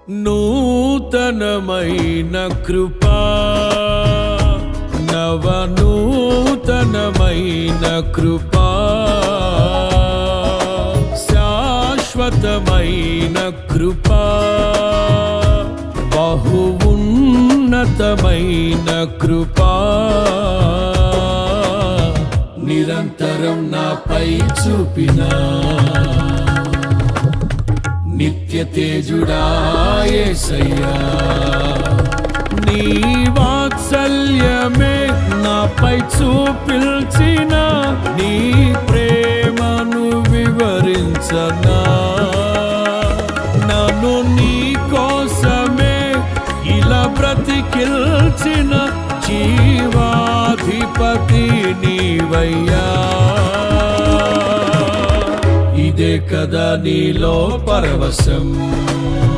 నూతనమైన కృపా, నవనూతనమైన కృపా, శాశ్వతమైన కృపా, బహు ఉన్నతమైన కృపా, నిరంతరం నాపై చూపినా నిత్య తేజుడా యేసయ్యా. నీ వాత్సల్యమే నాపై చూపిల్చిన, నీ ప్రేమను వివరించనా, నన్ను నీ కోసమే ఇలా బ్రతికిల్చిన జీవాధిపతి నీవయ్యా. ఇదే కదా నీలో పరవశం,